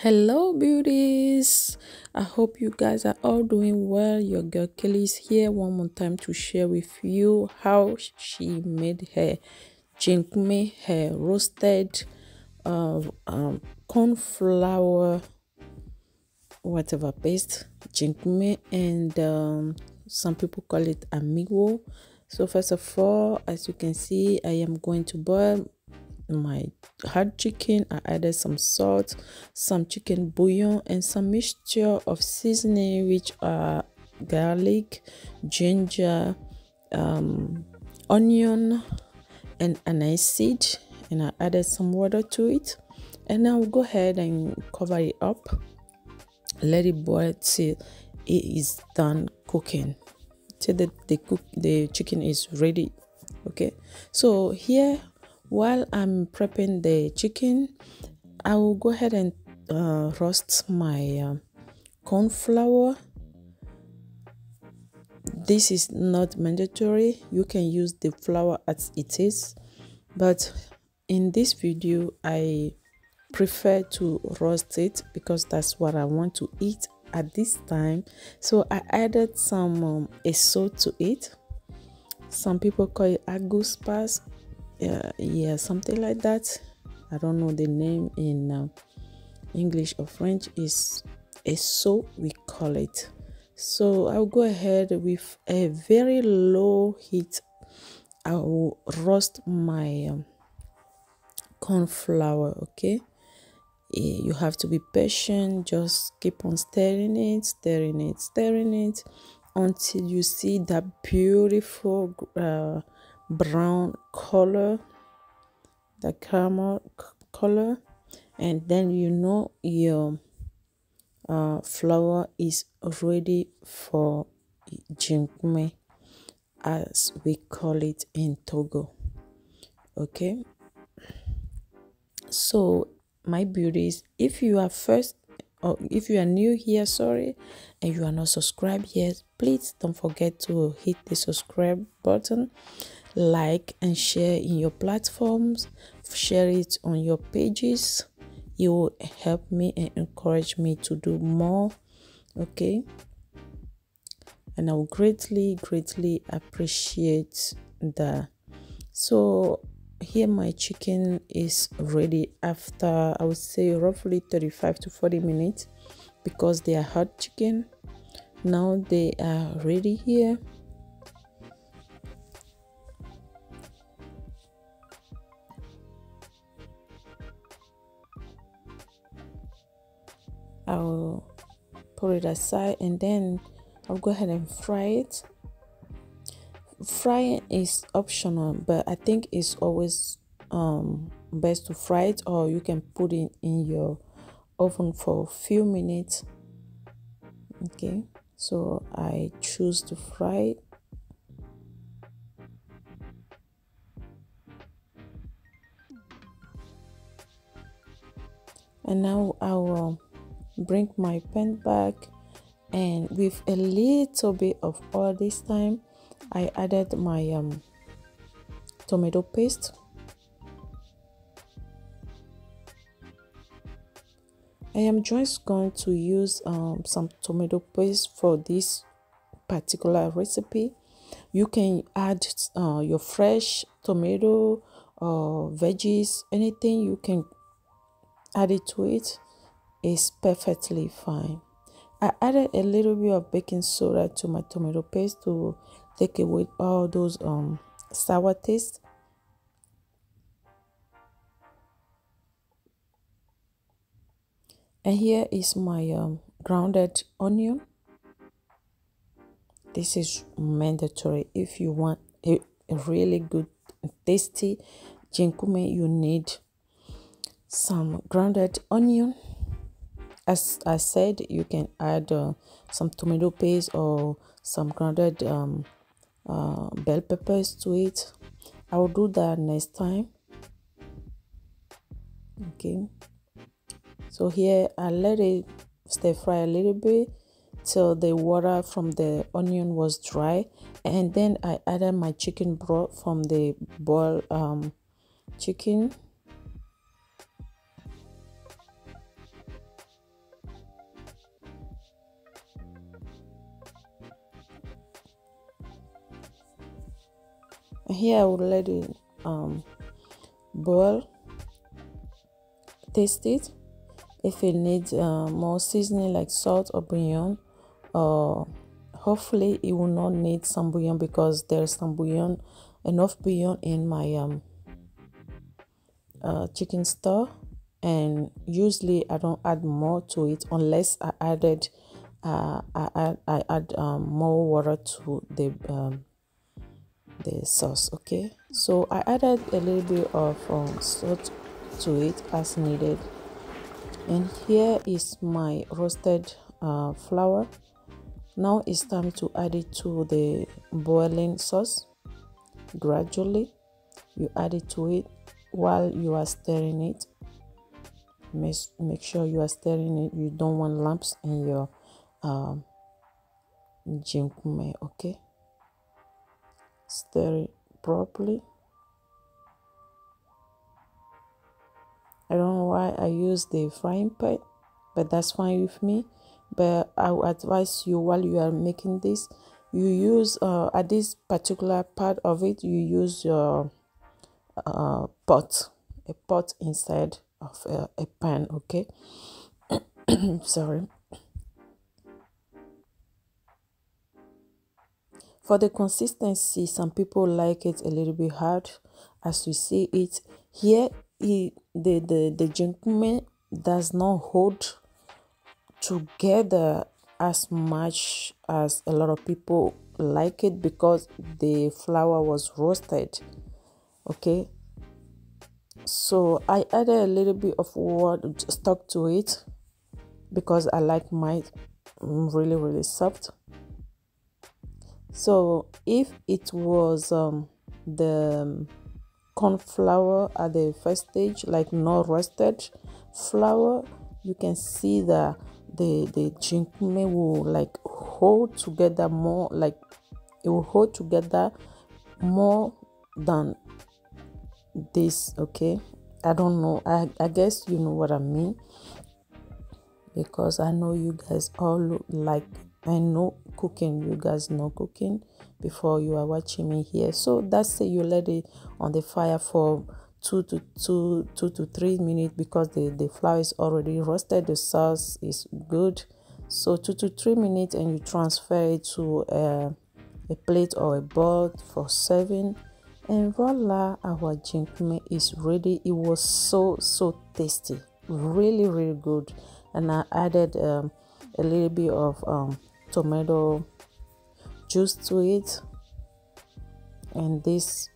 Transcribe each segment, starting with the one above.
Hello, beauties. I hope you guys are all doing well. Your girl Kelly is here one more time to share with you how she made her Djinkoumè, her roasted corn flour, whatever paste, Djinkoumè, and some people call it Amiwo. So first of all, as you can see, I am going to boil my hard chicken. I added some salt, some chicken bouillon, and some mixture of seasoning, which are garlic, ginger, onion, and anise seed. And I added some water to it, and now go ahead and cover it up. Let it boil till it is done cooking, till the chicken is ready. Okay, so here, while I'm prepping the chicken, I will go ahead and roast my corn flour. This is not mandatory. You can use the flour as it is, but in this video I prefer to roast it because that's what I want to eat at this time. So I added some eso to it. Some people call it aguspas. Yeah, something like that. I don't know the name in English or French. Is eso, we call it. So I'll go ahead with a very low heat. I will roast my corn flour. Okay, you have to be patient. Just keep on stirring it until you see that beautiful brown color, the caramel color, and then you know your flour is ready for Djinkoumè, as we call it in Togo. Okay, so my beauties, if you are new here, sorry, and you are not subscribed yet, please don't forget to hit the subscribe button, like and share in your platforms, share it on your pages. It will help me and encourage me to do more. Okay, and I will greatly appreciate that. So here my chicken is ready after, I would say, roughly 35 to 40 minutes, because they are hot chicken. Now they are ready here. I'll put it aside and then I'll go ahead and fry it. Frying is optional, but I think it's always best to fry it, or you can put it in your oven for a few minutes. Okay, so I choose to fry it. And now I will bring my pan back, and with a little bit of oil this time, I added my tomato paste. I am just going to use some tomato paste for this particular recipe. You can add your fresh tomato or veggies, anything you can add it to it is perfectly fine. I added a little bit of baking soda to my tomato paste to take away all those sour taste. And here is my grounded onion. This is mandatory. If you want a really good tasty Djinkoumè, you need some grounded onion. As I said, you can add some tomato paste or some grounded bell peppers to it. I will do that next time. Okay, so here I let it stir fry a little bit till the water from the onion was dry, and then I added my chicken broth from the boiled chicken. Here I will let it boil, taste it. If it needs more seasoning like salt or bouillon, or hopefully it will not need some bouillon because there's some bouillon, enough bouillon in my chicken store, and usually I don't add more to it unless I added I add more water to the sauce. Okay, so I added a little bit of salt to it as needed, and here is my roasted flour. Now it's time to add it to the boiling sauce. Gradually you add it to it while you are stirring it. Make sure you are stirring it. You don't want lumps in your Djinkoumè. Okay, stir it properly. I don't know why I use the frying pan, but that's fine with me. But I would advise you, while you are making this, you use at this particular part of it, you use your a pot inside of a pan. Okay. Sorry. For the consistency, some people like it a little bit hard. As you see it here, the Djinkoumè does not hold together as much as a lot of people like it because the flour was roasted. Okay, so I added a little bit of water stock to it because I like mine really soft. So if it was the corn flour at the first stage, like not roasted flour, you can see that the Djinkoumè will like hold together more, like it will hold together more than this. Okay, I don't know, I guess you know what I mean, because I know you guys all like, I know cooking, you guys know cooking before you are watching me here. So that's it, you let it on the fire for 2 to 3 minutes because the flour is already roasted, the sauce is good. So 2 to 3 minutes, and you transfer it to a plate or a bowl for serving, and voila, our Djinkoumè is ready. It was so tasty, really good. And I added a little bit of tomato juice to it. And this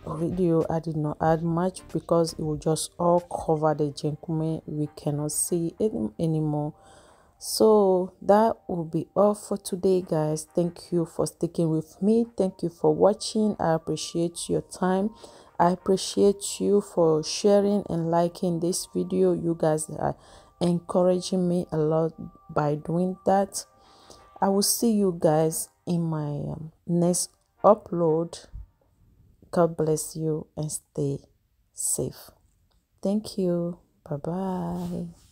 video I did not add much because it will just all cover the Djinkoumè. We cannot see it anymore. So that will be all for today, guys. Thank you for sticking with me. Thank you for watching. I appreciate your time. I appreciate you for sharing and liking this video. You guys are encouraging me a lot by doing that. I will see you guys in my next upload. God bless you and stay safe. Thank you. Bye bye.